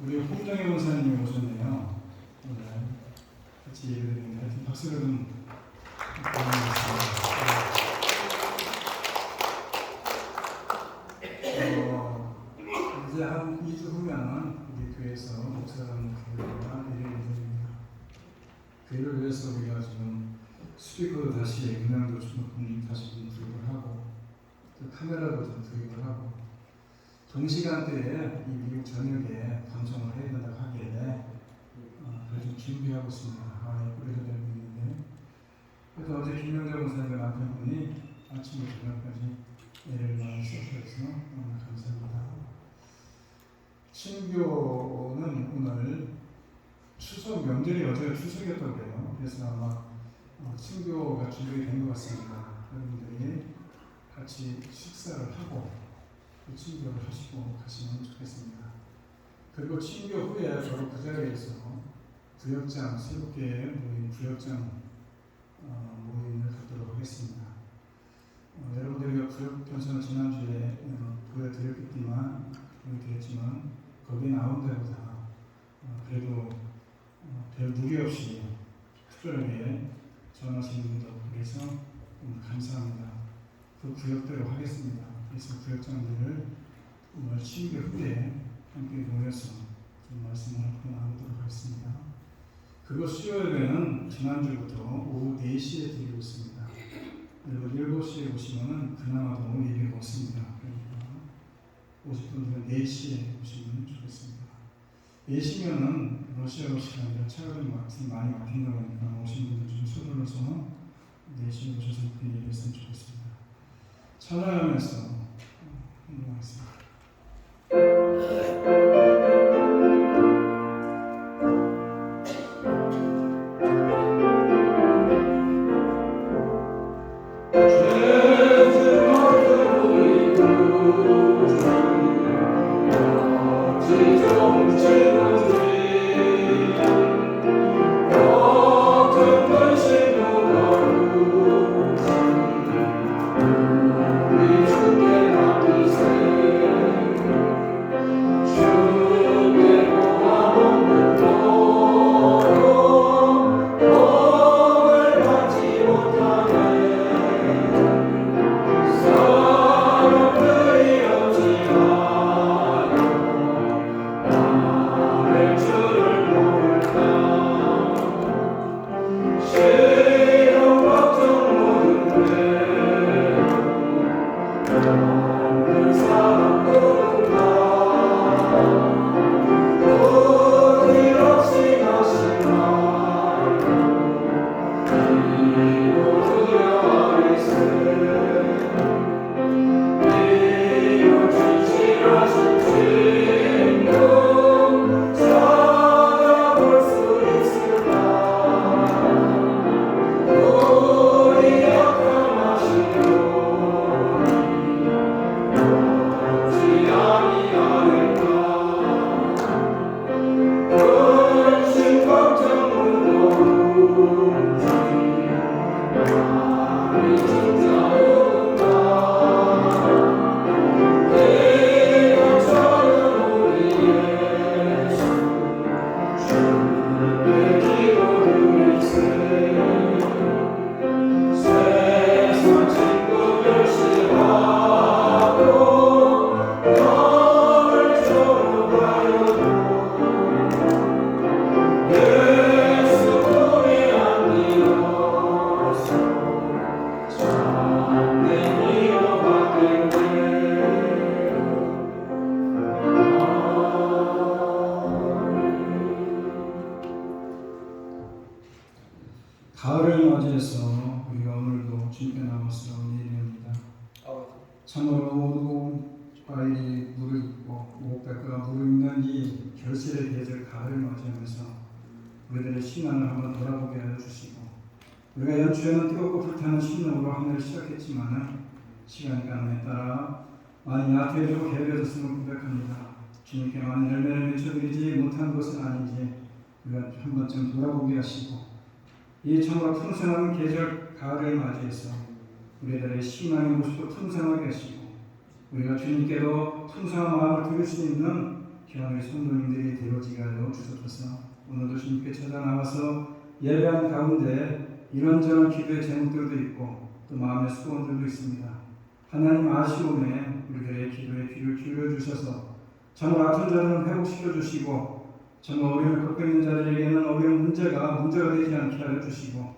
우리 홍정혜 원사님이 오셨네요. 오늘 같이 예배드리는데 하여튼 박수를 좀 보내주겠습니다. 이제 한 2주 후면 우리 교회에서 목사라는 교회가 예배를 드립니다. 교회를 위해서 우리가 지금 스피커도 다시 음향도 좀 다시 좀 도입을 하고 또 카메라도 좀 도입을 하고 동시간대에 이 미국 전역에 방송을 해야 된다고 하기에 그래서 준비하고 있습니다. 뿌리도 되고 있는데 그래서 어제 김명자 목사님의 남편분이 아침부터 저녁까지 예를 나와주셔서 감사합니다. 친교는 오늘 추석 명절이 어제 추석이었다고 그래요. 그래서 아마 친교가 준비된 것 같습니다. 여러분들이 같이 식사를 하고 친교를 하시고 가시면 좋겠습니다. 그리고 친교 후에 바로 그 자리에서 구역장, 새롭게 모인 구역장 모임을 갖도록 하겠습니다. 여러분들이 구역 편성을 지난주에 보여드렸지만 거기에 나온 데보다 그래도 별 무리 없이 특별하게 전하시는 분도 그래서 감사합니다. 그 구역대로 하겠습니다. 그래서 구역장들을 오늘 친교 후에 함께 모여서 좀 말씀을 나누도록 하겠습니다. 그거 수요일에는 지난주부터 오후 4시에 드리고 있습니다. 그리고 7시에 오시면은 그나마도 예배가 없습니다. 그러니까 오실 분들은 4시에 오시면 좋겠습니다. 4시면은 러시아로 시간이라 차가 좀 많이 막힌다고 하니까 오신 분들 좀 서둘러서 4시에 오셔서 예배했으면 좋겠습니다. 찬양하면서 행동하겠습니다. 가을을 맞이해서 우리가 오늘도 주님께 나와서 예배합니다. 참으로 모든 과일이 무르익고 목백과가 무르익는 이 결실의 계절 가을을 맞이하면서 우리들의 신앙을 한번 돌아보게 해주시고 우리가 연초에는 뜨겁고 불타는 신앙으로 한 해를 시작했지만 시간이 가는에 따라 많이 약해지고 게으르졌음을 고백합니다. 주님께 많은 열매를 맺혀드리지 못한 것은 아닌지 우리가 한 번쯤 돌아보게 하시고 이 참으로 풍성한 계절 가을을 맞이해서 우리들의 신앙의 모습도 풍성하게 하시고 우리가 주님께로 풍성한 마음을 드릴 수 있는 귀한 우리 성도님들이 되어지게 하여 주옵소서. 오늘도 주님께 찾아 나와서 예배한 가운데 이런저런 기도의 제목들도 있고 또 마음의 수고들도 있습니다. 하나님 아쉬움에 우리들의 기도에 귀를 기울여 주셔서 정말 아픈 자들은 회복시켜 주시고 정말 어려움을 겪고 있는 자들에게는 어려운 문제가 되지 않게 하여 주시고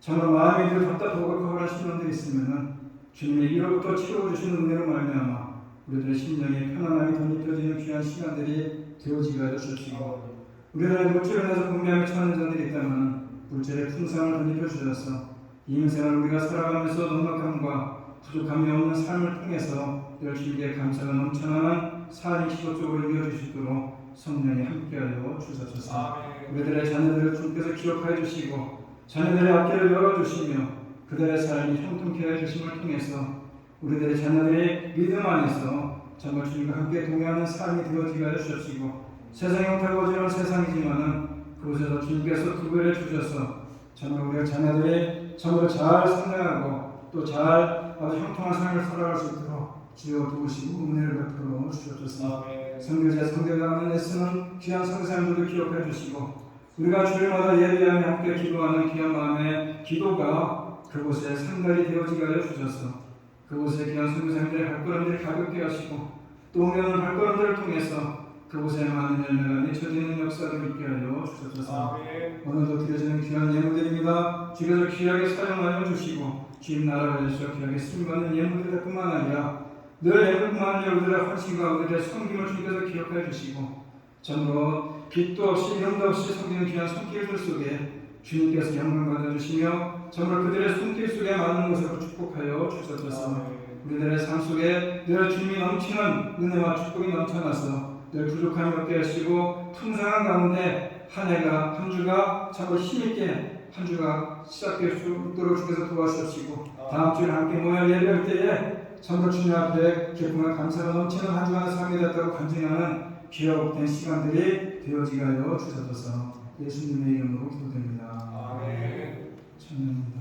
정말 마음이 늘 답답하고 거부하신 분들이 있으면 주님의 1월부터 채워주시는 은혜로 말미암아 우리들의 심령에 편안함이 덧입혀지는 귀한 시간들이 되어지게 하여 주시고 우리들의 물질을 내서 분명히 처하는 자들이 있다면 물질의 풍성을 덧입혀 주셔서 이 인생을 우리가 살아가면서 넉넉함과 부족함이 없는 삶을 통해서 늘 주님께 감사가 넘쳐나는 삶이 지속적으로 이어지시도록 성령이 함께하여 주옵소서. 우리들의 자녀들을 주님께서 기억하여 주시고 자녀들의 앞길을 열어주시며 그들의 삶이 형통케 해주심을 통해서 우리들의 자녀들의 믿음 안에서 정말 주님과 함께 동행하는 삶이 되어지게 하여 주시고 세상이 형태거지는 세상이지만은 그곳에서 주님께서 구별해 주셔서 정말 우리의 자녀들이 정말 잘 성장하고 또 잘 아주 형통한 삶을 살아갈 수 있도록 주여 도우시고 은혜를 베풀어 주옵소서. 성교제 성교당하는 애쓰는 귀한 성사님들도 기억해 주시고 우리가 주일마다 예배하며 함께 기도하는 귀한 마음의 기도가 그곳에 상달이 되어지게 하여 주셔서 그곳에 귀한 성교사님들의 발걸음들을 가볍게 하시고 또 오면은 발걸음들을 통해서 그곳에 많은 열매가 맺혀지는 역사를 있게 하여 주옵소서. 오늘도 드려지는 귀한 예물들입니다. 주께서 귀하게 사용하여 주시고 주님 나라를 위해서 귀하게 쓰임받는 예물들 뿐만 아니라 늘 예물뿐만 아니라 우리들의 헌신과 우리들의 섬김을 주께서 기억하여 주시고 정말로 빛도 없이 이름도 없이 섬기는 귀한 손길들 속에 주님께서 영광 받아주시며 정말 그들의 손길 속에 많은 것을 축복하여 주옵소서. 우리들의 삶 속에 늘 주님이 넘치는 은혜와 축복이 넘쳐나서 늘 부족함이 없게 하시고 풍성한 가운데 한 주가 정말 힘있게 한 주가 시작될 수 있도록 주께서 도와주시고 다음 주에 함께 모여 예배할 때에 정말 주님 앞에 기쁨과 감사가 넘치는 한 주간의 삶이 됐다고 간증하는 귀하고 된 시간들이 되어지게 하여 주옵소서. 예수님의 이름으로 기도드립니다. 아멘. 찬양합니다.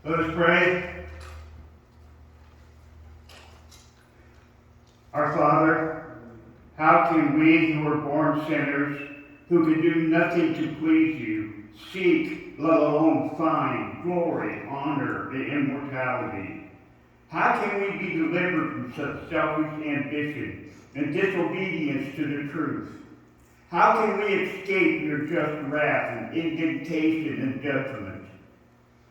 Let us pray. Our Father, how can we who are born sinners, who can do nothing to please you, seek, let alone find, glory, honor, and immortality? How can we be delivered from such selfish ambition and disobedience to the truth? How can we escape your just wrath and indignation and judgment?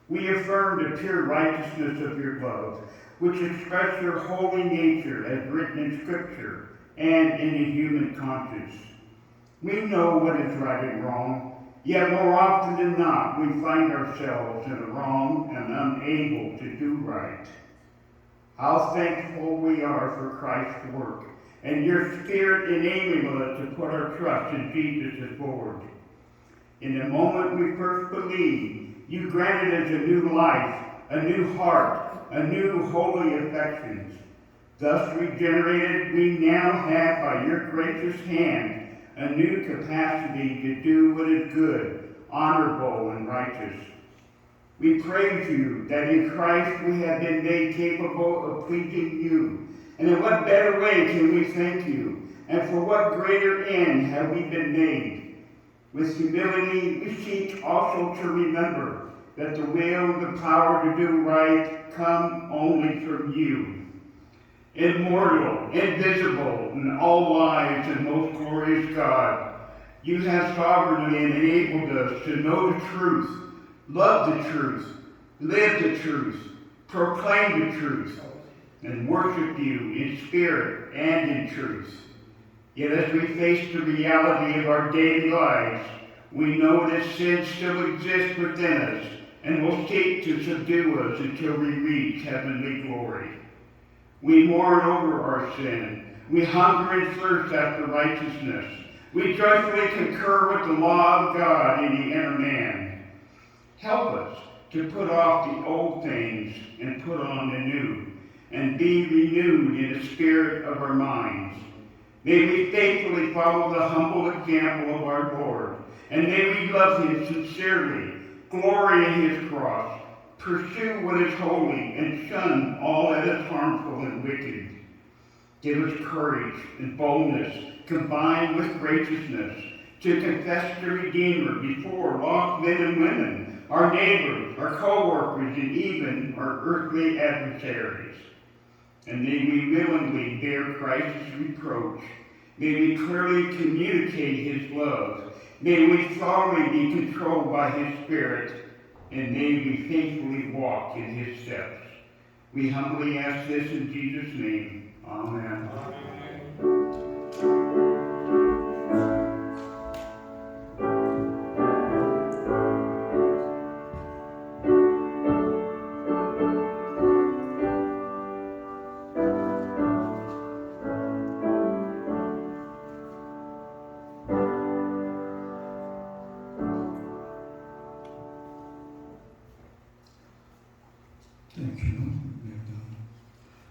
We affirm the pure righteousness of your love, which express your holy nature as written in Scripture and in the human conscience. We know what is right and wrong, yet more often than not we find ourselves in the wrong and unable to do right. How thankful we are for Christ's work and your Spirit enabling us to put our trust in Jesus as Lord. In the moment we first believed, you granted us a new life, a new heart, a new holy affections. Thus regenerated, we now have by your gracious hand a new capacity to do what is good, honorable, and righteous. We praise you that in Christ we have been made capable of pleasing you. And in what better way can we thank you? And for what greater end have we been made? With humility, we seek also to remember that the will and the power to do right come only from you. Immortal, invisible, and all-wise and most glorious God, you have sovereignly enabled us to know the truth, love the truth, live the truth, proclaim the truth, and worship you in spirit and in truth. Yet as we face the reality of our daily lives, we know that sin still exists within us and will seek to subdue us until we reach heavenly glory. We mourn over our sin. We hunger and thirst after righteousness. We joyfully concur with the law of God in the inner man. Help us to put off the old things and put on the new, and be renewed in the spirit of our minds. May we faithfully follow the humble example of our Lord, and may we love him sincerely, glory in his cross, pursue what is holy, and shun all that is harmful and wicked. Give us courage and boldness, combined with graciousness, to confess the Redeemer before lost men and women, our neighbors, our co-workers, and even our earthly adversaries. And may we willingly bear Christ's reproach. May we clearly communicate his love. May we thoroughly be controlled by his Spirit. And may we faithfully walk in his steps. We humbly ask this in Jesus' name. Amen. Thank you.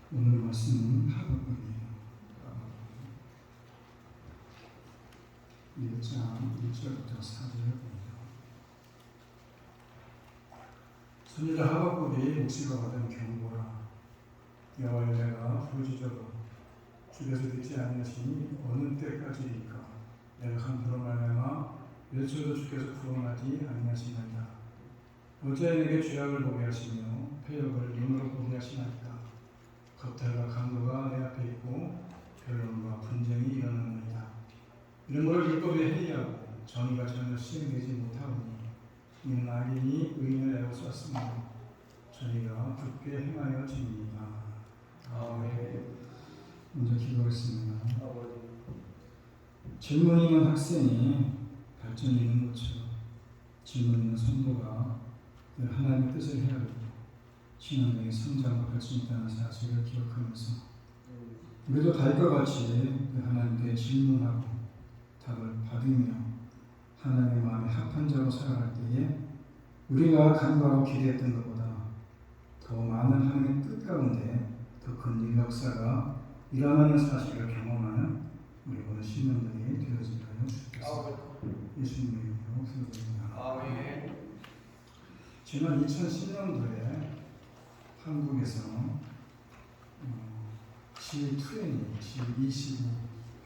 오늘 말씀은 하박국이에요. 1장 1절부터 4절입니다. 선지자 하박국이 묵시가 받은 경고라. 여호와여 내가 부르짖어도 주께서 듣지 아니하시니 어느 때까지이까. 내가 한 불로 말미암아 외쳐도 주께서 구원하지 아니하시나이다. 어찌하여 내게 죄악을 보게 하시며 패역을 눈으로 보게 하시나이까. 겁탈과 강도가 내 앞에 있고 변론과 분쟁이 일어나느니라. 이런 걸 율법에 해이하고 정의가 전혀 시행되지 못하오니 이는 악인이 의인을 애워쌌으며 정의가 굳게 행하여집니다. 아멘. 먼저 기도하겠습니다. 질문 있는 학생이 발전 있는 것처럼 질문 있는 성도가 늘 하나님의 뜻을 헤아리고 신앙의 성장과 발전이 있다는 사실을 기억하면서 우리도 다윗과 같이 하나님께 질문하고 답을 받으며 하나님의 마음에 합한 자로 살아갈 때에 우리가 간과하고 기대했던 것보다 더 많은 하나님의 뜻 가운데 더 큰 역사가 일어나는 사실을 경험하는 우리 모든 신령들이 되어지게 하여 주시겠습니다. 예수님의 이름으로 기도드립니다. 지난 2010년도에 한국에서 G20, G20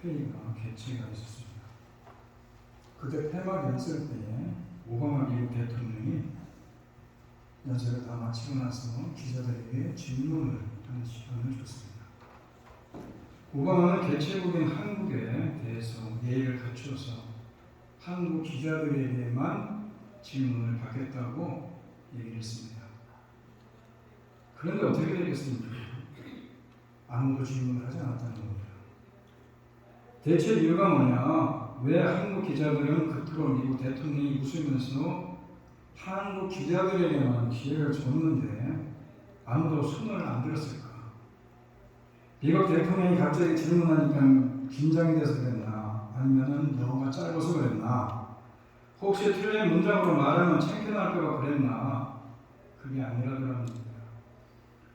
회의가 개최가 있었습니다. 그때 폐막 연설 때에 오바마 미국 대통령이 연설을 다 마치고 나서 기자들에게 질문을 하는 시간을 줬습니다. 오바마는 개최국인 한국에 대해서 예의를 갖추어서 한국 기자들에게만 질문을 받겠다고 얘기를 했습니다. 그런데 어떻게 되겠습니까? 아무도 질문을 하지 않았다는 겁니다. 대체 이유가 뭐냐? 왜 한국 기자들은 그토록 미국 대통령이 웃으면서 한국 기자들에게만 기회를 줬는데 아무도 손을 안 들었을까? 미국 대통령이 갑자기 질문하니까 긴장이 돼서 그랬나? 아니면 영어가 짧아서 그랬나? 혹시 틀린 문장으로 말하면 창피할까 봐 그랬나? 그게 아니라더랍니다.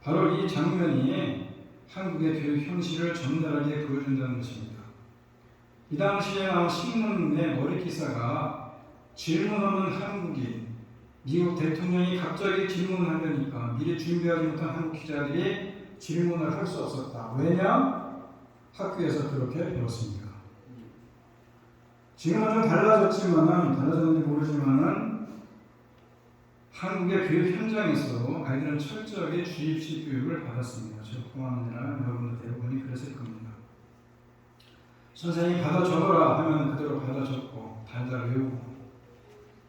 바로 이 장면이 한국의 교육 현실을 적나라하게 보여준다는 것입니다. 이 당시에 나온 신문의 머리 기사가 질문 없는 한국인, 미국 대통령이 갑자기 질문을 하려니까 미리 준비하지 못한 한국 기자들이 질문을 할 수 없었다. 왜냐? 학교에서 그렇게 배웠습니다. 지금은 좀 달라졌는지 모르지만은 한국의 교육 현장에서 아이들은 철저하게 주입식 교육을 받았습니다. 저뿐만 아니라 여러분들 대부분이 그랬을 겁니다. 선생님이 받아 적어라 하면 그대로 받아 적고 달달 외우고,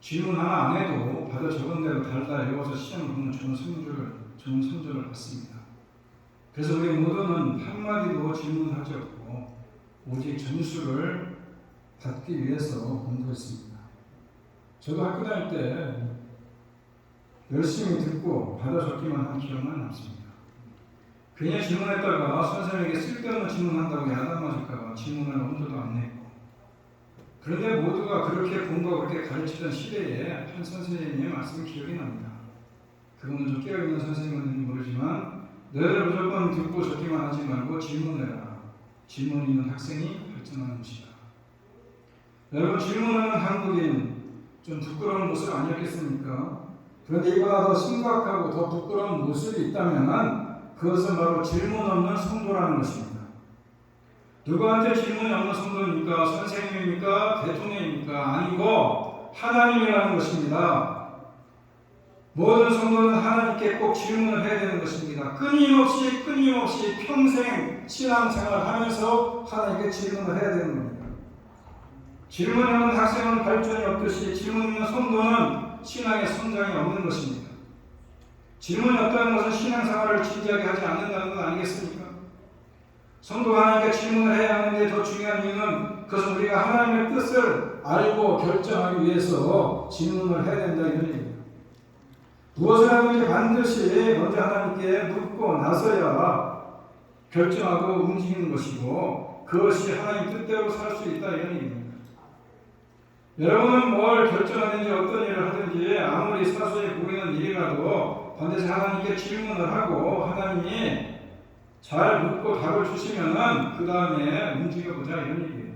질문 하나 안 해도 받아 적은 대로 달달 외워서 시험을 보면 좋은 성적을 받습니다. 그래서 우리 모두는 한마디도 질문할 적 없고 오직 점수를 받기 위해서 공부했습니다. 저도 학교 다닐 때 열심히 듣고 받아 적기만 한 기억만 남습니다. 괜히 질문했다가 선생님에게 쓸데없는 질문한다고 야단 맞을까봐 질문할 엄두도 안 내고, 그런데 모두가 그렇게 공부하고 그렇게 가르치던 시대에 한 선생님의 말씀이 기억이 납니다. 그분은 좀 깨어있는 선생님인지 모르지만 너희들 무조건 듣고 적기만 하지 말고 질문해라. 질문 있는 학생이 발전하는 것이다. 여러분, 질문하는 한국인 좀 부끄러운 모습 아니었겠습니까? 그런데 이보다 더 심각하고 더 부끄러운 모습이 있다면 그것은 바로 질문 없는 성도라는 것입니다. 누구한테 질문이 없는 성도입니까? 선생님입니까? 대통령입니까? 아니고 하나님이라는 것입니다. 모든 성도는 하나님께 꼭 질문을 해야 되는 것입니다. 끊임없이 평생 신앙생활을 하면서 하나님께 질문을 해야 되는 겁니다. 질문이 없는 학생은 발전이 없듯이 질문 있는 성도는 신앙의 성장이 없는 것입니다. 질문이 없다는 것은 신앙생활을 진지하게 하지 않는다는 건 아니겠습니까? 성도가 하나님께 질문을 해야 하는데 더 중요한 이유는 그것은 우리가 하나님의 뜻을 알고 결정하기 위해서 질문을 해야 된다, 이런 얘기입니다. 무엇을 하든지 반드시 먼저 하나님께 묻고 나서야 결정하고 움직이는 것이고 그것이 하나님 뜻대로 살 수 있다, 이런 얘기입니다. 여러분은 뭘 결정하든지 어떤 일을 하든지 아무리 사소해 보이는 일이라도 반드시 하나님께 질문을 하고 하나님이 잘 묻고 답을 주시면은 그 다음에 움직여보자, 이런 얘기예요.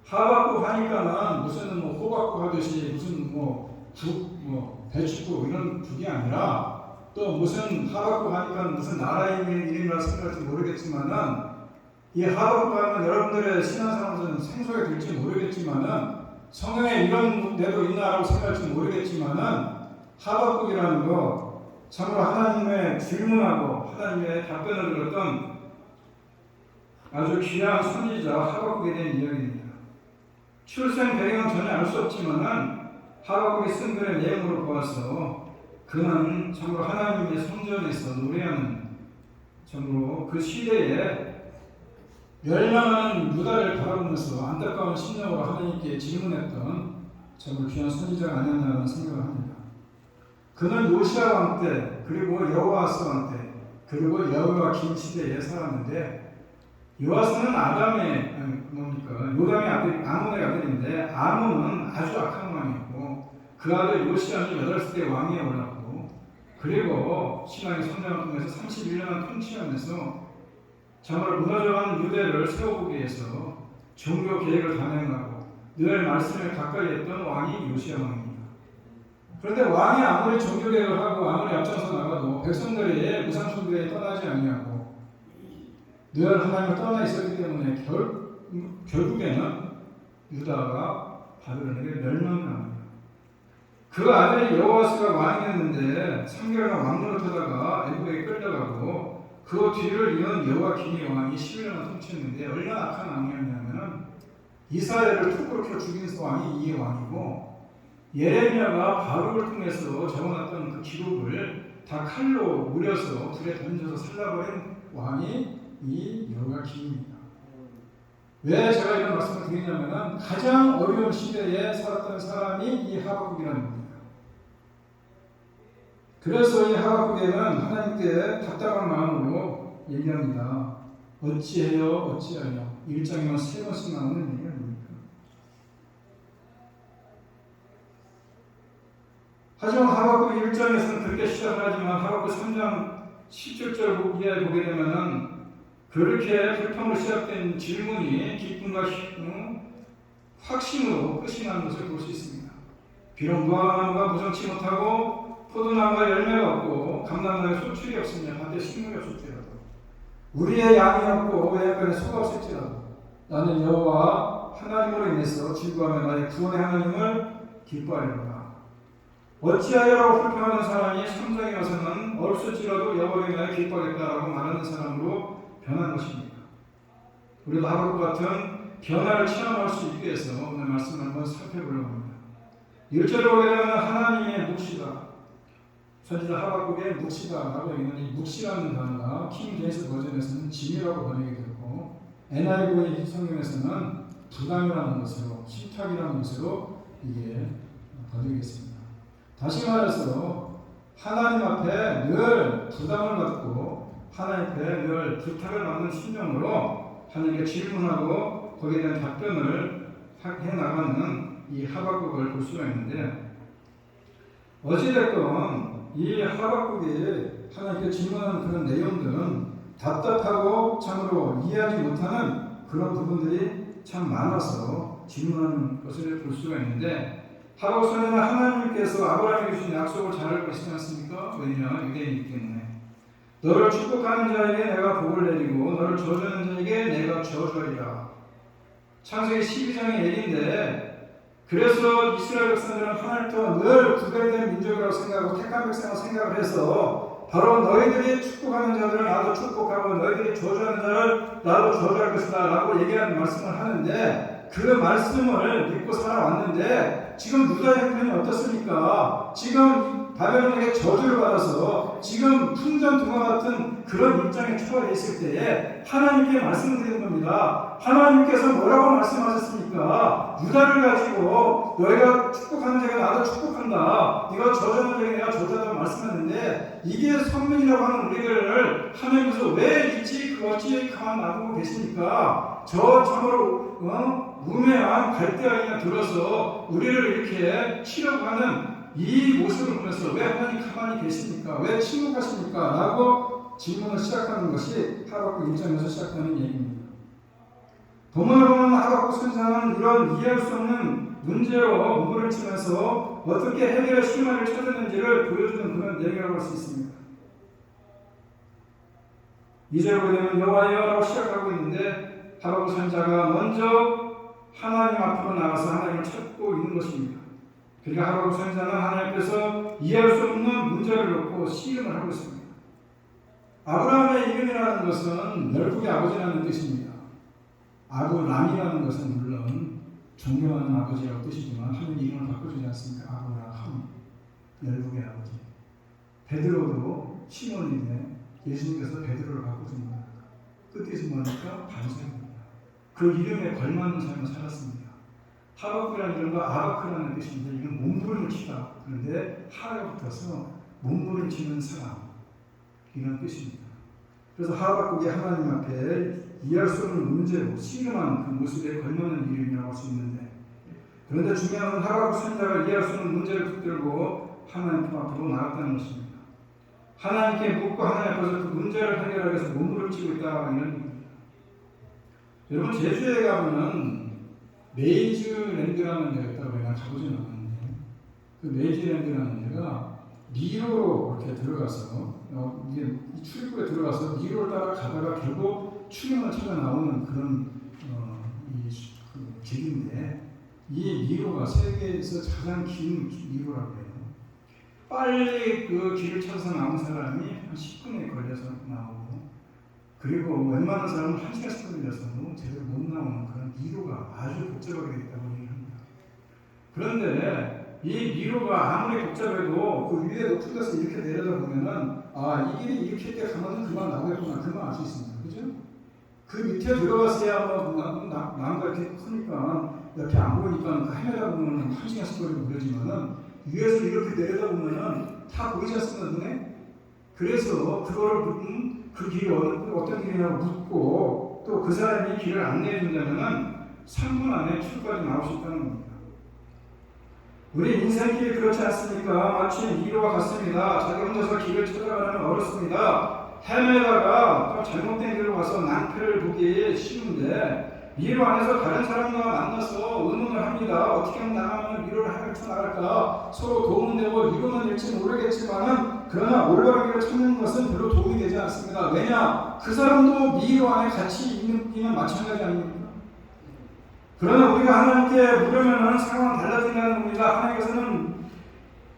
하박국 하니까는 무슨 호박국 하듯이 무슨 배추국 이런 국이 아니라 또 무슨 하박국 하니까 무슨 나라의 이름이라 생각할지 모르겠지만은 이 하박국 하면 여러분들의 신앙생활에서는 생소하게 될지 모르겠지만은 성경에 이런 데도 있나라고 생각할지 모르겠지만은 하박국이라는 거 참으로 하나님의 질문하고 하나님의 답변을 들었던 아주 귀한 선지자 하박국에 대한 이야기입니다. 출생 배경은 전혀 알 수 없지만은 하박국이 쓴 글의 내용으로 보아서 그는 참으로 하나님의 성전에서 노래하는 참으로 그 시대에 멸망하는 유다를 바라보면서 안타까운 심령으로 하나님께 질문했던 참으로 귀한 선지자가 아니었나라는 생각을 합니다. 그는 요시야 왕 때, 그리고 여호아스 왕 때, 그리고 여호야김 시대에 살았는데, 요아스는 요담의 아들, 아몬의 아들인데 아몬은 아주 악한 왕이었고 그 아들 요시야는 8세 왕위에 올랐고, 그리고 신앙의 성장을 통해서 31년간 통치하면서 참으로 무너져가는 유대를 세워보기 위해서 종교 계획을 단행하고 늘 말씀을 가까이 했던 왕이 요시야 왕입니다. 그런데 왕이 아무리 종교개혁을 하고 아무리 앞장서 나가도 백성들이 무상 숭배에 떠나지 아니하고 늘 하나님을 떠나 있었기 때문에 결국에는 유다가 바벨론에게 멸망합니다. 그 아들이 여호아스가 왕이었는데 3개월간 왕노릇 하다가 애국에 끌려가고 그 뒤를 이은 여호야김이 왕이 11년을 통치했는데 얼마나 악한 왕이었냐면 이스라엘을 툭으로 죽인 왕이 이 왕이고 예레미야가 바룩을 통해서 적어놨던 그 기록을 다 칼로 무려서 불에 던져서 살라버린 왕이 이 여호야김입니다. 왜 제가 이런 말씀을 드리냐면 가장 어려운 시대에 살았던 사람이 이 하박국이라는 겁니다. 그래서 이 하박국에는 하나님께 답답한 마음으로 얘기합니다. 어찌하여 1장에만 3번씩 나오는 얘기 아닙니까? 하지만 하박국 1장에서는 그렇게 시작을 하지만 하박국 3장 17절 이하에 보게 되면은 그렇게 불평으로 시작된 질문이 기쁨과 확신으로 끝이 나는 것을 볼 수 있습니다. 비록 무화과나무가 무성치 못하고 포도나무가 열매가 없고 감람나무에 소출이 없으며 밭에 식물이 없을지라도 우리의 양이 없고 외양간에 소가 없을지라도 나는 여호와 하나님으로 인해서 즐거워하며 나의 구원의 하나님을 기뻐하리로다. 어찌하여라고 불평하는 사람이 3장에 와서는 없을지라도 여호와로 인하여 기뻐하겠다라고 말하는 사람으로 변한 것입니다. 우리도 하박국 같은 변화를 체험할 수 있기 위해서 오늘 말씀을 한번 살펴보려고 합니다. 1절에 보게 되면 하나님의 묵시다. 선지자 하박국의 묵시다라고 있는 이 묵시라는 단어가 킹 제임스 버전에서는 짐이라고 번역이 되고 NIV 성경에서는 부담이라는 것으로 신탁이라는 것으로 이게 번역이 됐습니다. 다시 말해서 하나님 앞에 늘 부담을 갖고 하나님 앞에 늘 부탁을 받는 심정으로 하나님께 질문하고 거기에 대한 답변을 해나가는 이 하박국을 볼 수가 있는데 어찌됐건 이 하박국이 하나님께 질문하는 그런 내용들은 답답하고 참으로 이해하지 못하는 그런 부분들이 참 많아서 질문하는 것을 볼 수가 있는데 하박국 선지자는 하나님께서 아브라함에게 주신 약속을 잘 알고 있지 않습니까? 왜냐? 유대인이기 때문에 너를 축복하는 자에게 내가 복을 내리고 너를 저주하는 자에게 내가 저주하리라. 창세기 12장의 얘기인데 그래서 이스라엘 백성들은 하나님과 늘 구별된 민족이라고 생각하고 택한 백성이라고 생각을 해서 바로 너희들이 축복하는 자들을 나도 축복하고 너희들이 저주하는 자를 나도 저주할 것이다 라고 얘기하는 말씀을 하는데 그 말씀을 믿고 살아왔는데 지금 유다의 형편이 어떻습니까? 지금 바벨론에게 저주를 받아서 지금 풍전등화 같은 그런 입장에 처해 있을 때에 하나님께 말씀드리는 겁니다. 하나님께서 뭐라고 말씀하셨습니까? 유다를 가지고 너희가 축복하는 자에게 나도 축복한다. 네가 저주하는 자에게 내가 저주한다고 말씀하는데 이게 선민이라고 하는 우리를 하나님께서 왜 일찍 그것이 가만 놔두고 계십니까? 저 참으로 우매한 갈대아이가 들어서 우리를 이렇게 치려고 하는 이 모습을 보면서 왜 하나님 가만히 계십니까? 왜 침묵하십니까? 라고 질문을 시작하는 것이 하박국 1장에서 시작하는 얘기입니다. 본문을 보면 하박국 선지자는 이런 이해할 수 없는 문제로 몸부림치면서 어떻게 해결의 실마리를 찾았는지를 보여주는 그런 내용이라고 할 수 있습니다. 2절에 보게 되면 여호와여라고 시작하고 있는데 하박국 선지자가 먼저 하나님 앞으로 나가서 하나님을 찾고 있는 것입니다. 그러니까 하박국 선지자는 하나님께서 이해할 수 없는 문제를 놓고 시름을 하고 있습니다. 아브라함의 이름이라는 것은 열국의 아버지라는 뜻입니다. 아브람이라는 것은 물론 존경하는 아버지라고 뜻이지만 하나님 이름을 바꿔주지 않습니까? 아브라함, 열국의 아버지. 베드로도 시몬인데 예수님께서 베드로를 바꿔줍니다. 끝뜻이 뭡니까? 반석입니다. 그 이름에 걸맞는 삶을 살았습니다. 하박국이라는 이름과 아바크라는 뜻인데 이건 몸부림치다. 그런데 하가 붙어서 몸부림치는 사람 이런 뜻입니다. 그래서 하박국이 하나님 앞에 이해할 수 없는 문제로 씨름하는 그 모습에 걸맞는 이름이라고 할 수 있는데 그런데 중요한 건 하박국 선지자가 이해할 수 없는 문제를 붙들고 하나님 앞으로 나갔다는 것입니다. 하나님께 묻고 하나님 앞에서 그 문제를 해결하기 위해서 몸부림치고 있다 이런 얘기입니다. 여러분 제주에 가보면 메이즈랜드라는 데가 있다고 내가 가보진 않았는데 그 네이지랜드라는 데가 미로로 이렇게 들어가서 이게 출입구에 들어가서 미로를 따라 가다가 결국 출입문을 찾아 나오는 그런 그 길인데 이 미로가 세계에서 가장 긴 미로라고 해요. 빨리 그 길을 찾아서 나온 사람이 한 10분에 걸려서 나오고 그리고 웬만한 사람은 1시간씩 걸려서도 제대로 못 나오는 그런 미로가 아주 복잡하게 되었다고 얘기합니다. 그런데 이 미로가 아무리 복잡해도 그 위에 높은 데서 이렇게 내려다 보면은 이 길이 이렇게 가면은 그만 나오겠구나 그만 알 수 있습니다. 그죠? 그 밑에 들어갔어야 나무가 이렇게 크니까 옆에 안 보이니까 헤매다 보면은 1시간씩 걸리고 그러지만은 위에서 이렇게 내려다 보면은 다 보이지 않습니까 눈에? 그래서 그거를 그 길이 어떤 길이냐고 묻고 또 그 사람이 길을 안내해 준다면은 3분 안에 출구까지 나올 수 있다는 겁니다. 우리 인생길이 그렇지 않습니까? 마치 미로와 같습니다. 자기 혼자서 길을 찾아가려면 어렵습니다. 헤매다가 또 잘못된 길로 가서 낭패를 보기 쉬운데 미로 안에서 다른 사람과 만나서 의논을 합니다. 어떻게 하면 나가면 미로를 헤쳐나갈까? 서로 도움은 되고 이루는 될지 모르겠지만은 그러나 올바른 길을 찾는 것은 별로 도움이 되지 않습니다. 왜냐? 그 사람도 미로 안에 같이 있는 이는 마찬가지 아닙니까? 그러나 우리가 하나님께 물으면 상황은 달라진다는 겁니다. 하나님께서는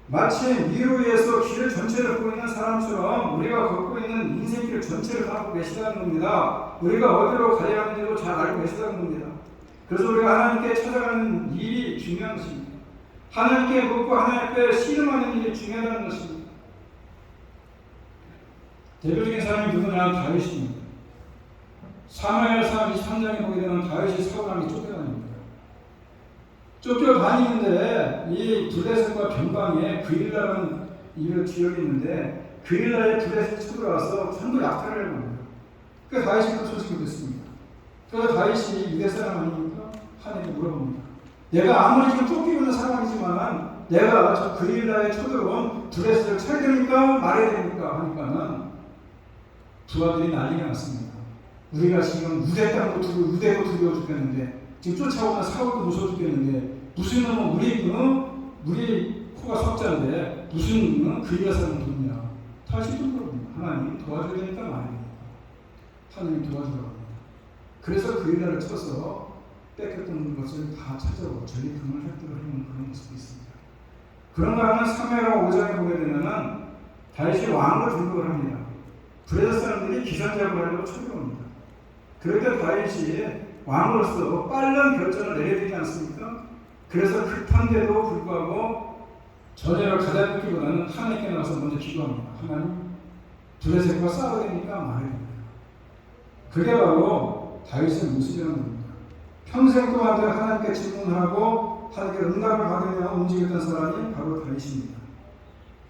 마치 미로 위에서 길을 전체를 걷고 있는 사람처럼 우리가 걷고 있는 인생길 전체를 갖고 계시다는 겁니다. 우리가 어디로 가야 하는지도 잘 알고 계시다는 겁니다. 그래서 우리가 하나님께 찾아가는 일이 중요한 것입니다. 하나님께 묻고 하나님께 씨름하는 일이 중요하다는 것입니다. 대표적인 사람이 누구냐? 다윗입니다. 사무엘상 23장에 보게 되면 다윗이 사울왕에게 쫓겨다닙니다. 쫓겨다니는데 이 블레셋과 변방에 그릴라라는 지역이 있는데 그릴라의 블레셋이 쳐들어와서 전부 약탈을 해봅니다. 그래서 다윗이 그 소식을 듣습니다. 그래서 다윗이 유대 사람 아닙니까? 하나님께 물어봅니다. 내가 아무리 지금 쫓기고 있는 상황이지만 내가 저 그릴라에 쳐들어온 블레셋을 쳐야 됩니까? 말해야 됩니까? 하니까는 부하들이 난리가 났습니다. 우리가 지금 유대도 두려워 죽겠는데 지금 쫓아오는 사울도 무서워 죽겠는데 무슨 놈은 우리 코가 석자인데 무슨 그리라 사람을 돕냐. 다시 좀 물어봅니다. 하나님 도와줘야 되니까 말해야 되니까. 하나님 도와주라고 합니다. 그래서 그리라를 쳐서 뺏겼던 것을 다 찾아오고 전리품을 획득하는 그런 모습이 있습니다. 그런가 하면 사무엘하 5장에 보게 되면은 다윗이 왕으로 등극을 합니다. 블레셋 사람들이 기선제압을 하려고 쳐들어옵니다. 그럴 때 다윗이 왕으로서 빠른 결정을 내려야 되지 않습니까? 그래서 급한데도 불구하고 전열을 가다듬기보다는 하나님께 나가서 먼저 기도합니다. 하나님, 블레셋과 싸워야 되니까 말해야 됩니다. 그게 바로 다윗의 모습이라는 겁니다. 평생 동안 하나님께 질문하고 하나님께 응답을 받으며 움직였던 사람이 바로 다윗입니다.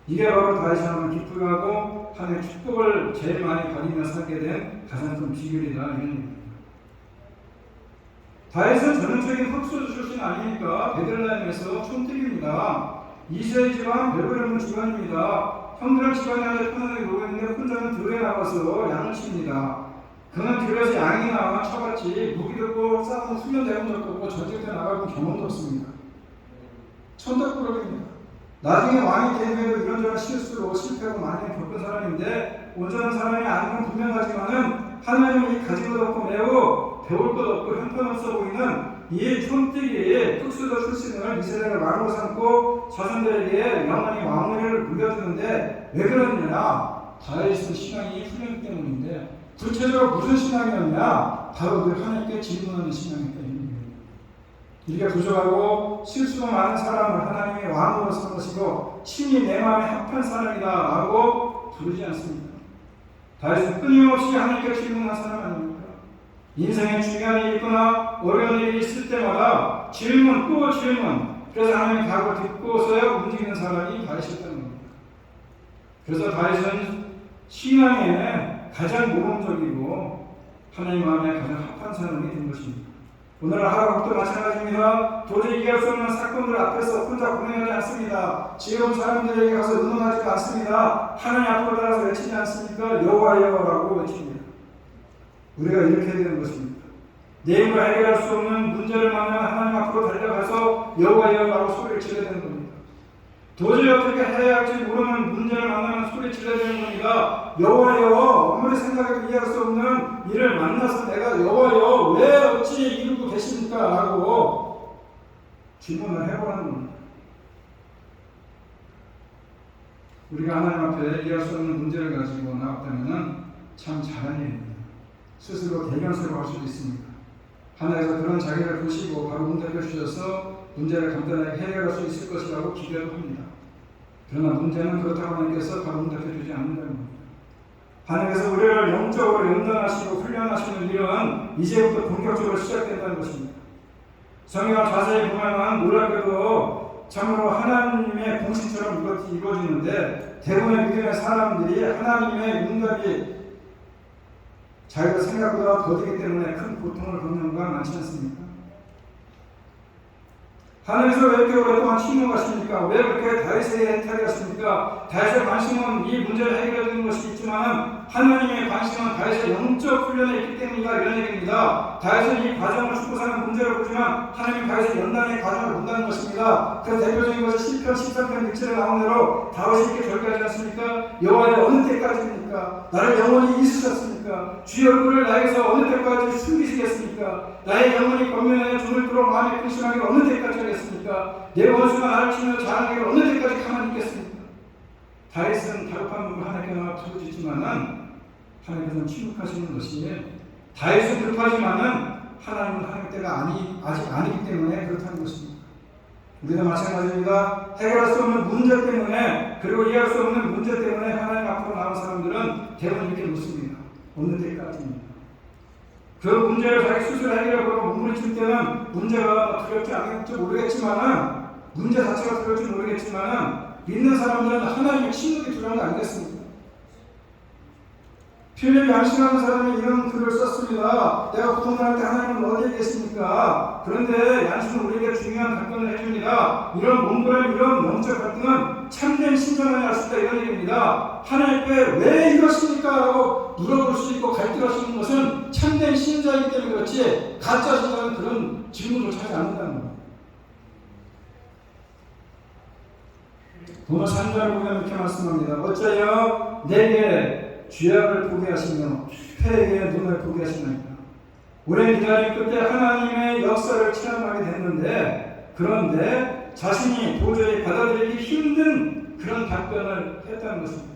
이게 바로 다윗이 하나님을 기쁘게 하고 하나님의 축복을 제일 많이 받으며 살게 된 가장 큰 비결이다 이런 얘기입니다. 다윗은 전형적인 흑수저 출신 아닙니까? 베들레헴에서 촌뜨기입니다. 이세의 집안 베들레헴 집안입니다. 형들은 집안이 아주 편안하게 놀고 있는데 혼자는 들에 나가서 양을 칩니다. 그는 들에서 양이 나와 쳐봤지 무기 들고 싸우는 훈련도 해본 적도 없고 전쟁 때 나가본 경험도 없습니다. 천덕꾸러기입니다. 나중에 왕이 된 후에도 이런저런 실수로 실패하고 많이 겪은 사람인데 온전한 사람이 아닌 건 분명하지만은 하나님이 가진 것 없고 매우 배울 것 없고 형편없어 보이는 이 촌뜨기의 흑수저 출신을 이스라엘의 왕으로 삼고 자손들에게 영원히 왕위를 물려주는데 왜 그러느냐? 다윗의 신앙이 훈련 때문인데 구체적으로 무슨 신앙이었냐? 바로 늘 하나님께 질문하는 신앙이기 때문입니다. 이렇게 부족하고 실수가 많은 사람을 하나님의 왕으로 삼으시고 친히 내 마음에 합한 사람이다 라고 부르지 않습니까? 다윗은 끊임없이 하나님께 질문한 사람 아닙니까? 인생에 중요한 일이 있거나 어려운 일이 있을 때마다 질문 또 질문, 그래서 하나님의 답을 듣고서야 움직이는 사람이 다윗이었다는 겁니다. 그래서 다윗은 신앙에 가장 모범적이고 하나님 마음에 가장 합한 사람이 된 것입니다. 오늘 하루도 마찬가지입니다. 도저히 이해할 수 없는 사건들 앞에서 혼자 고민하지 않습니다. 지금 사람들에게 가서 의논하지도 않습니다. 하나님 앞으로 나가서 외치지 않습니까? 여호와여호라고 외칩니다. 우리가 이렇게 해야 되는 것입니다. 내 힘으로 해결할 수 없는 문제를 만나면 하나님 앞으로 달려가서 여호와여호라고 소리를 지르야 되는 겁니다. 도저히 어떻게 해야 할지 모르는 문제를 만나면 소리치려야 되는 겁니다. 여호와여, 아무리 생각해도 이해할 수 없는 일을 만나서 내가 여호와여 왜 어찌 이루고 계십니까? 라고 질문을 해보라는 겁니다. 우리가 하나님 앞에 이해할 수 없는 문제를 가지고 나왔다면 참 잘한 일입니다. 스스로 대견스러워 할 수도 있습니다. 하나님께서 그런 자기를 보시고 바로 응답해 주셔서 문제를 간단하게 해결할 수 있을 것이라고 기대도 합니다. 그러나 문제는 그렇다고 하나님께서 바로 응답해 주지 않는다는 겁니다. 하나님께서 우리를 영적으로 연단하시고 훈련하시는 일은 이제부터 본격적으로 시작된다는 것입니다. 성경을 자세히 보면 놀랍게도 참으로 하나님의 공식처럼 이루어지는데 대부분의 믿음의 사람들이 하나님의 응답이 자기가 생각보다 더디기 때문에 큰 고통을 겪는 경우가 많지 않습니까? 하나님께서 왜 이렇게 오랫동안 침묵하십니까? 왜 그렇게 다윗에게 탈의하십니까? 다윗의 관심은 이 문제를 해결해 주는 것이 있지만 하나님의 관심은 다윗의 영적 훈련에 있기 때문이다, 이런 얘기입니다. 다윗은 이 과정을 죽고 사는 문제를 보지만 하나님 다윗의 연단의 과정을 본다는 것입니다. 그래서 대표적인 것은 시편 13편 6절에 나온 대로 다윗이 이렇게 절개하지 않습니까? 여호와여 어느 때까지입니까? 나를 영원히 잊으셨습니까? 주의 얼굴을 나에게서 어느 때까지 숨기시겠습니까? 나의 영혼이 권면하여 주를 들어 마음에 근심하기를 어느 때까지 하겠습니까? 내 원수가 나를 치며 자랑하기를 어느 때까지 가만히 있겠습니까? 다윗은 다급한 몸을 하나님께 부르짖지만은 하나님께서는 침묵하시는 것이 다윗은 급하지만은 하나님은 하나님 때가 아직 아니기 때문에 그렇다는 것입니다. 우리도 마찬가지입니다. 해결할 수 없는 문제 때문에 그리고 이해할 수 없는 문제 때문에 하나님 앞으로 나온 사람들은 대부분 이렇게 묻습니다. 어느 때까지입니까? 그 문제를 자기 스스로 해결하고 몸부림칠 때는 문제가 두렵지 않을지 모르겠지만은 문제 자체가 두렵지 모르겠지만은 믿는 사람들은 하나님의 침묵이 두려운 거 아니겠습니까? 필립이 안심하는 사람이 이런 글을 썼습니다. 내가 고통당할 때 하나님은 어디에 계십니까? 그런데 양심은 우리에게 중요한 답변을 해줍니다. 이런 몸부림, 이런 영적 갈등은 참된 신전만이 알 수 있다, 이런 얘기입니다. 하나님께 왜 이러십니까? 라고 물어볼 수 있고 갈등할 수 있는 것은 참된 신자이기 때문에 그렇지 가짜 신자는 그런 질문을 하지 않는다는 겁니다. 보면 3절을 보면 이렇게 말씀합니다. 어쩌여 내게 죄악을 보게 하시며 폐에게 눈을 보게 하시나이까. 오랜 기다림 끝에 하나님의 역사를 체험하게 됐는데 그런데 자신이 도저히 받아들이기 힘든 그런 답변을 했다는 것입니다.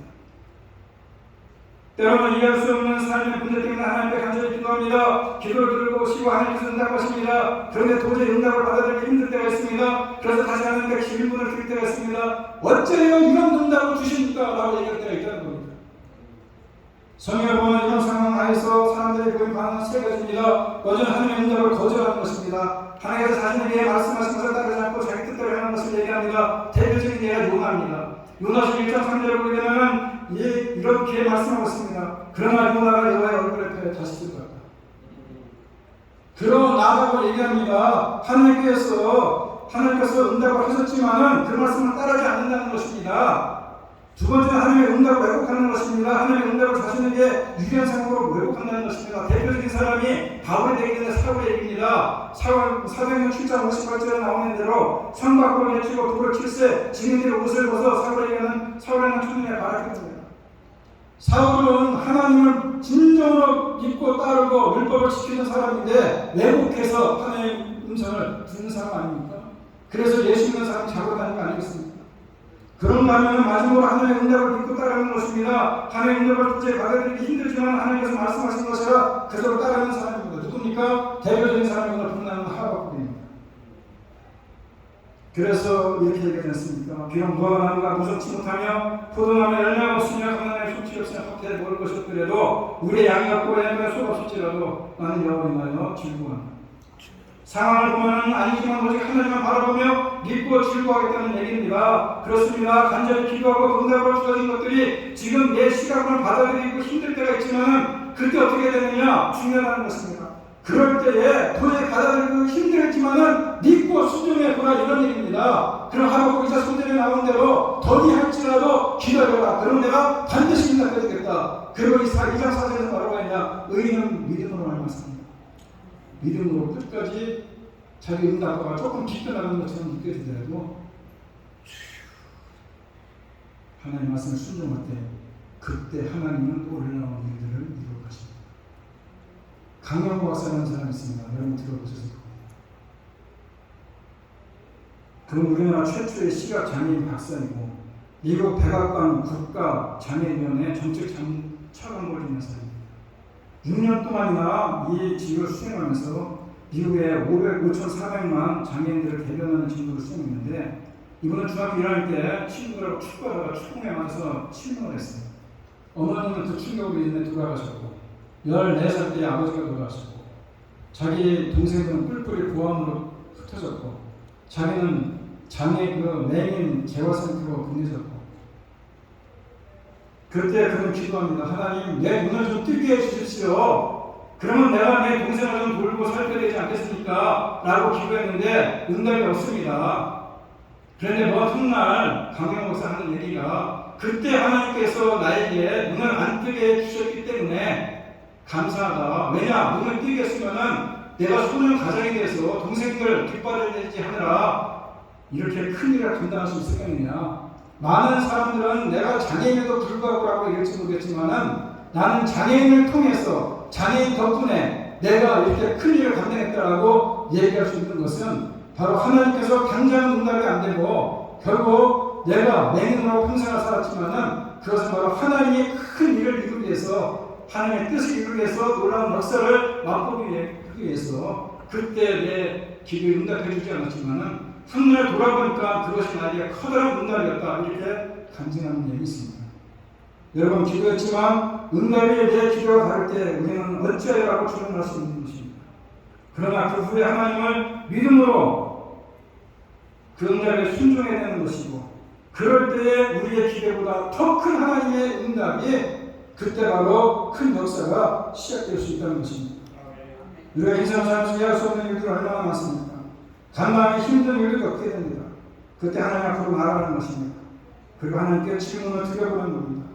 때로는 이해할 수 없는 삶의 문제 때문에 하나님께 간절히 기도합니다. 기도를 들고 오시고 하나님께서 응답하십니다. 그런데 도저히 응답을 받아들이기 힘들 때가 있습니다. 그래서 다시 하나님께 질문을 드릴 때가 있습니다. 어째요 이런 응답을 주십니까? 라고 얘기할 때가 있다는 겁니다. 성경을 보면 이런 상황 하에서 사람들이 보인 반응은 세 가지입니다. 먼저 하나님의 응답을 거절하는 것입니다. 하나님께서 자신에게 말씀하신 것을 따르지 않고 자기 뜻대로 하는 것을 얘기합니다. 대표적인 예가 요나입니다. 요나서 1장 3절을 보게 되면 이렇게 말씀하고 있습니다. 그러나 요나가 여호와의 얼굴에 다시 쓸 것이다. 그러나라고 얘기합니다. 하나님께서 응답을 하셨지만은 그 말씀을 따르지 않는다는 것입니다. 두 번째는 하나님의 응답을 왜곡하는 것입니다. 하나님의 응답을 자신에게 유리한 상황으로 왜곡한다는 것입니다. 대표적인 사람이 바울이 되기 전에 사울의 얘기입니다. 사도행전 7장 58절에 나오는 대로 성 밖으로 내치고 돌을 칠세 증인들이 옷을 벗어 사울에게는 천년의 바라겠습니다. 사울은 하나님을 진정으로 믿고 따르고 율법을 지키는 사람인데 왜곡해서 하나님의 음성을 듣는 사람 아닙니까? 그래서 예수 믿는 사람 잡으러 다니는 거 아니겠습니까? 그런가 하면 마지막으로 하나님의 응답을 믿고 따르는 것입니다. 하나님의 응답을 도저히 받아들이기 힘들지만 하나님께서 말씀하신 것이라 그대로 따르는 사람입니다. 누굽니까? 대표적인 사람이 오늘 분명한 하박국입니다. 그래서 이렇게 얘기하지 않습니까? 비록 무화과나무가 무성치 못하며 포도나무에 열매가 없으며 강나무에 솜씨 없으며 헛되이 먹을 것이 없더라도 우리의 양이 없고 애매가 소가 없을지라도 나는 여호와를 인하여 즐거워한다. 상황을 보면 아니지만 오직 하나님만 바라보며 믿고 즐거워하겠다는 얘기입니다. 그렇습니다. 간절히 기도하고 응답을 주어진 것들이 지금 내 시각을 받아들이고 힘들 때가 있지만 그때 어떻게 되느냐 중요하다는 것입니다. 그럴 때에 도저히 받아들이고 힘들지만은 믿고 순종해 보라 이런 얘기입니다. 그럼 하박국 2장 3절에 나온 대로 더디할지라도 기다려라. 그럼 내가 반드시 응답해주겠다. 그리고 2장 4절에서 뭐라고 했냐? 의인은 믿음으로 말미암습니다. 믿음으로 끝까지 자기 응답과 조금 비껴나가는 것처럼 느껴지더라도 하나님 말씀을 순종할 때 그때 하나님은 놀라운 일들을 이루어 가십니다. 강영호 박사라는 사람이 있습니다. 여러분 들어보셨을 겁니다. 그는 우리나라 최초의 시각 장애인 박사이고 미국 백악관 국가장애인위원회 정책 차관을 지낸 사람입니다. 6년 동안이나 이 직을 수행하면서 미국의 5,400만 장애인들을 대변하는 직무를 수행했는데 이분은 중학교 1학년 때 친구들하고 축구하다가 축구에 맞아서 실명을 했어요. 어머니는 그 충격으로 인해 돌아가셨고 14살 때 아버지가 돌아가셨고 자기 동생들은 뿔뿔이 고아원으로 흩어졌고 자기는 장애 맹인 재활센터로 보내졌고 그때 그는 기도합니다. 하나님 내 눈을 좀 뜨게 해주십시오. 그러면 내가 내 동생을 좀 돌고 살펴야 되지 않겠습니까? 라고 기도했는데 응답이 없습니다. 그런데 먼 훗날 강영 목사 하는 얘기가 그때 하나님께서 나에게 눈을 안 뜨게 해주셨기 때문에 감사하다. 왜냐? 눈을 뜨게 했으면은 내가 소년 가정에 대해서 동생들 뒷받아내지 하느라 이렇게 큰 일을 감당할 수 있었겠느냐. 많은 사람들은 내가 장애인에도 불구하고라고 얘기할지 모르겠지만은 나는 장애인을 통해서 장애인 덕분에 내가 이렇게 큰 일을 감당했다라고 얘기할 수 있는 것은 바로 하나님께서 당장 응답이 안 되고 결국 내가 맹인으로 평생을 살았지만은 그것은 바로 하나님이 큰 일을 이루기 위해서 하나님의 뜻을 이루기 위해서 놀라운 역사를 맛보기 위해서 그때 내 기도에 응답해 주지 않았지만은 훗날 돌아보니까 그것이 나에게 커다란 응답이었다 이렇게 간증하는 얘기 있습니다. 여러분 기도했지만 응답이 내 기도가 다를 때 우리는 어찌하여라고 주문할 수 있는 것입니다. 그러나 그 후에 하나님을 믿음으로 그 응답에 순종해야 되는 것이고 그럴 때에 우리의 기대보다 더 큰 하나님의 응답이 그때 바로 큰 역사가 시작될 수 있다는 것입니다. 우리가 인생을 살면서 이해할 수 없는 일들이 얼마나 많습니까? 간만에 힘든 일을 겪게 됩니다. 그때 하나님 앞으로 나아가는 것입니다. 그리고 하나님께 질문을 드려보는 겁니다.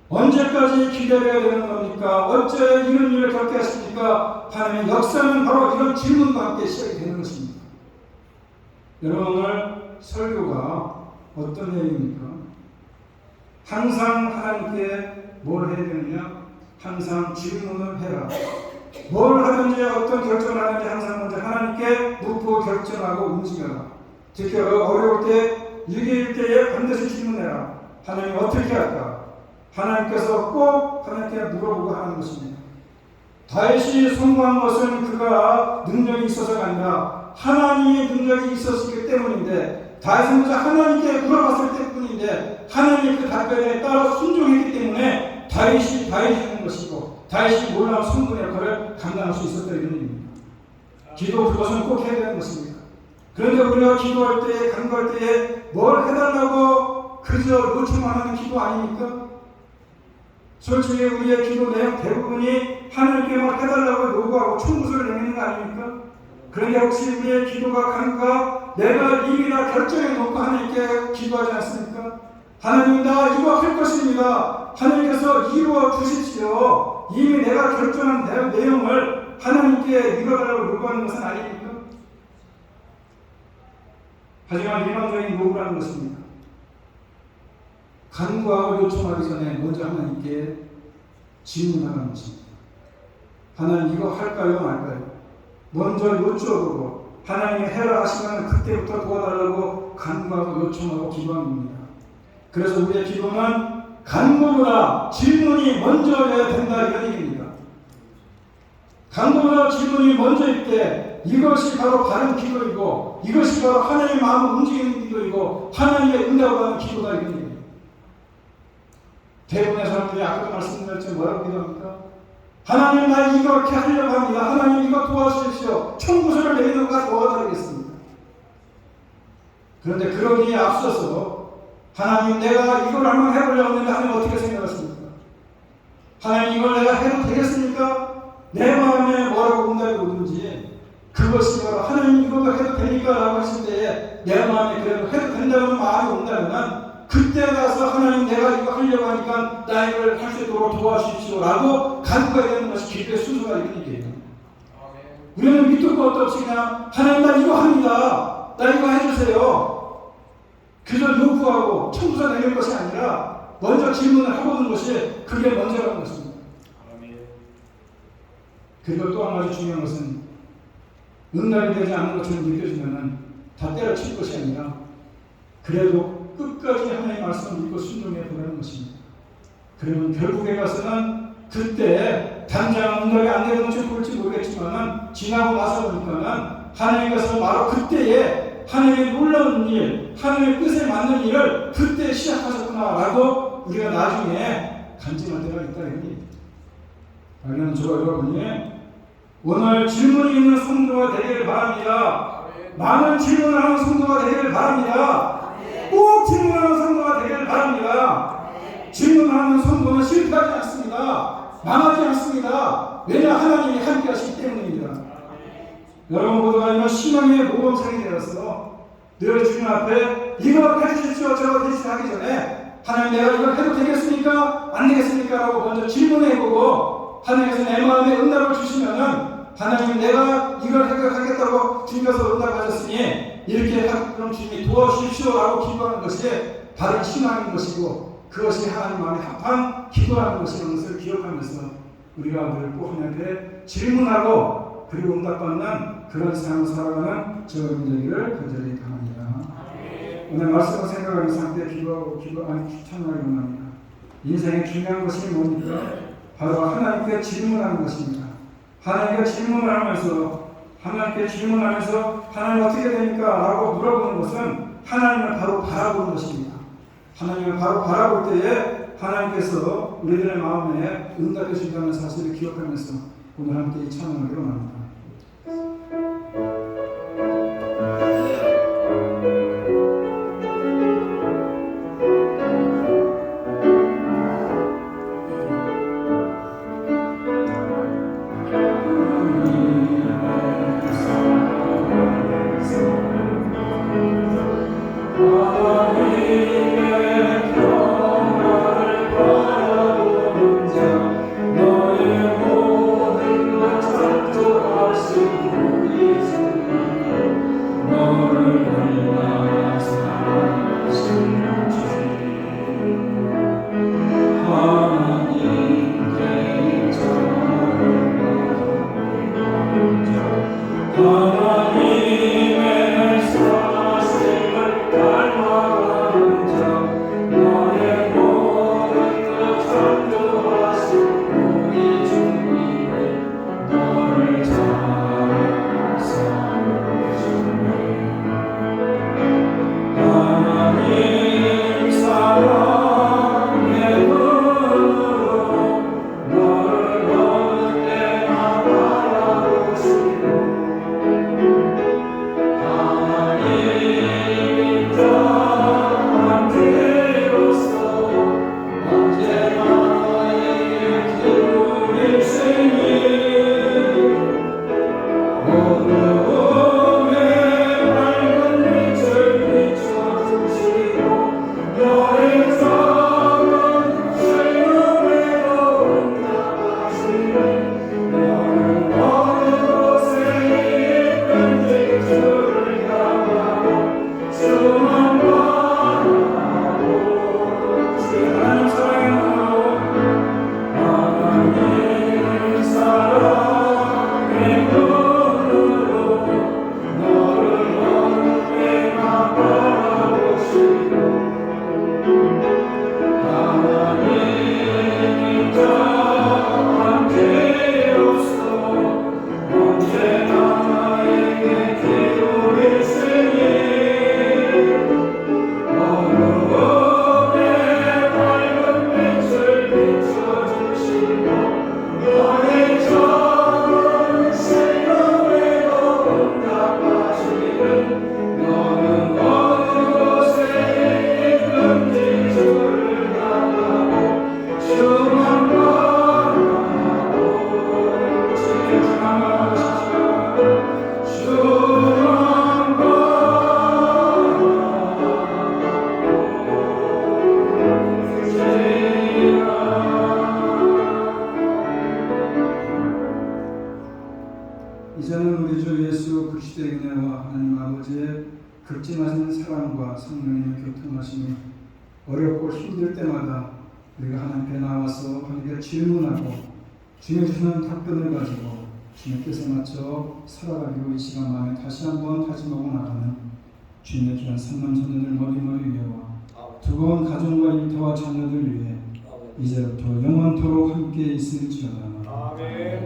언제까지 기다려야 되는 겁니까? 어째 이런 일을 겪게 하십니까? 하나님의 역사는 바로 이런 질문과 함께 시작이 되는 것입니다. 여러분 오늘 설교가 어떤 내용입니까? 항상 하나님께 뭘 해야 되느냐? 항상 질문을 해라. 뭘 하든지 어떤 결정을 하든지 항상 먼저 하나님께 묻고 결정하고 움직여라. 특히 어려울 때, 위기일 때에 반드시 질문해라. 하나님 어떻게 할까? 하나님께서 꼭 하나님께 물어보고 하는 것입니다. 다윗이 성공한 것은 그가 능력이 있어서가 아니라 하나님의 능력이 있었기 때문인데 다윗은 먼저 하나님께 물어봤을 때뿐인데 하나님의 그 답변에 따라 순종했기 때문에 다윗이 되는 것이고 다윗이 놀라운 성공의 역할을 감당할 수 있었다 이런 얘기입니다. 기도 그것은 꼭 해야 되는 것입니다. 그런데 우리가 기도할 때 간구할 때에 뭘 해달라고 그저 요청만 하는 기도 아닙니까? 솔직히 우리의 기도 내용 대부분이 하나님께 뭘 해달라고 요구하고 청구서를 내미는 거 아닙니까? 그런데 혹시 우리의 기도가 간구가 내가 이미 다 결정해 놓고 하나님께 기도하지 않습니까? 하나님 나 이거 할 것입니다. 하나님께서 이루어 주십시오. 이미 내가 결정한 내용을 하나님께 이뤄달라고 요구하는 것은 아닙니까? 하지만 일반적인 요구라는 것입니다. 간구하고 요청하기 전에 먼저 하나님께 질문하는 것입니다. 하나님 이거 할까요 말까요? 먼저 여쭤보고 하나님이 해라 하시면 그때부터 도와달라고 간구하고 요청하고 기도하는 겁니다. 그래서 우리의 기도는 간구보다 질문이 먼저여야 된다 이런 얘기입니다. 간구보다 질문이 먼저일 때 이것이 바로 바른 기도이고 이것이 바로 하나님의 마음을 움직이는 기도이고 하나님의 응답을 하는 기도다 이런 얘기입니다. 대부분의 사람들이 아까도 말씀드렸지만 뭐라고 기도합니까? 하나님 나 이렇게 하려고 합니다. 하나님 이거 도와주십시오. 청구서를 내리는 것과 도와드리겠습니다. 그런데 그러기에 앞서서 하나님 내가 이걸 한번 해보려고 했는데 하나님 어떻게 생각하십니까? 하나님 이걸 내가 해도 되겠습니까? 내 마음에 뭐라고 응답이 오든지 그것이 바로 하나님 이것도 해도 되니까 라고 하실 때에 내 마음에 그래도 해도 된다는 마음이 온다면 그때 가서 하나님 내가 이거 하려고 하니까 나 이걸 할 수 있도록 도와주십시오 라고 간구해야 되는 것이 기도의 순서가 이런 얘기예요. 우리는 밑도 끝도 없이 그냥 하나님 나 이거 합니다. 나 이거 해주세요. 그저 요구하고 청구서 내는 것이 아니라 먼저 질문을 해보는 것이 그게 먼저라는 것입니다. 그리고 또 한 가지 중요한 것은 응답이 되지 않는 것처럼 느껴지면 다 때려칠 것이 아니라 그래도 끝까지 하나님의 말씀을 믿고 순종해 보라는 것입니다. 그러면 결국에 가서는 그때 당장 응답이 안 되는 것이 볼지 모르겠지만 지나고 나서 보니까는 하나님께서 바로 그때에 하나님의 놀라운 일, 하나님의 뜻에 맞는 일을 그때 시작하셨구나라고 우리가 나중에 간증할 때가 있다 이겁니다. 당연히 저와 여러분이 오늘 질문이 있는 성도가 되기를 바랍니다. 많은 질문을 하는 성도가 되기를 바랍니다. 꼭 질문하는 성도가 되기를 바랍니다. 질문하는 성도는 실패하지 않습니다. 망하지 않습니다. 왜냐 하나님이 함께 하시기 때문입니다. 여러분 모두가 이런 희망의 모범생이 되어서 늘 주님 앞에 이거 해주십시오 저거 해주십시오 하기 전에 하나님 내가 이걸 해도 되겠습니까? 안 되겠습니까? 라고 먼저 질문해보고 하나님께서 내 마음에 응답을 주시면은 하나님 내가 이걸 해결하겠다고 주님께서 응답하셨으니 이렇게 그럼 주님이 도와주십시오 라고 기도하는 것이 바른 신앙인 것이고 그것이 하나님 마음에 합한 기도하는 것이라는 것을 기억하면서 우리가 늘 꼭 하나님께 질문하고 그리고 응답받는 그런 삶을 살아가는 저희들 되기를 간절히 바랍니다. 오늘 말씀을 생각하면서 함께 찬양하기 원합니다. 인생의 중요한 것이 뭡니까? 바로 하나님께 질문하는 것입니다. 하나님께 질문을 하면서 하나님 어떻게 됩니까? 라고 물어보는 것은 하나님을 바로 바라보는 것입니다. 하나님을 바로 바라볼 때에 하나님께서 우리들의 마음에 응답해 주신다는 사실을 기억하면서 오늘 함께 이 찬양을 원합니다. 이제는 우리 주 예수 그리스도의 은혜와 하나님 아버지의 극진하신 사랑과 성령의 교통하심이 어렵고 힘들 때마다 우리가 하나님께 나와서 하나님께 질문하고 주님 주시는 답변을 가지고 주님께서 맞춰 살아가기로 이 시간 마음에 다시 한번 다짐하고 나가는 주님의 귀한 삼남선녀들 머리머리 위에와 두꺼운 가정과 일터와 자녀들 위해 이제부터 영원토록 함께 있을지어다.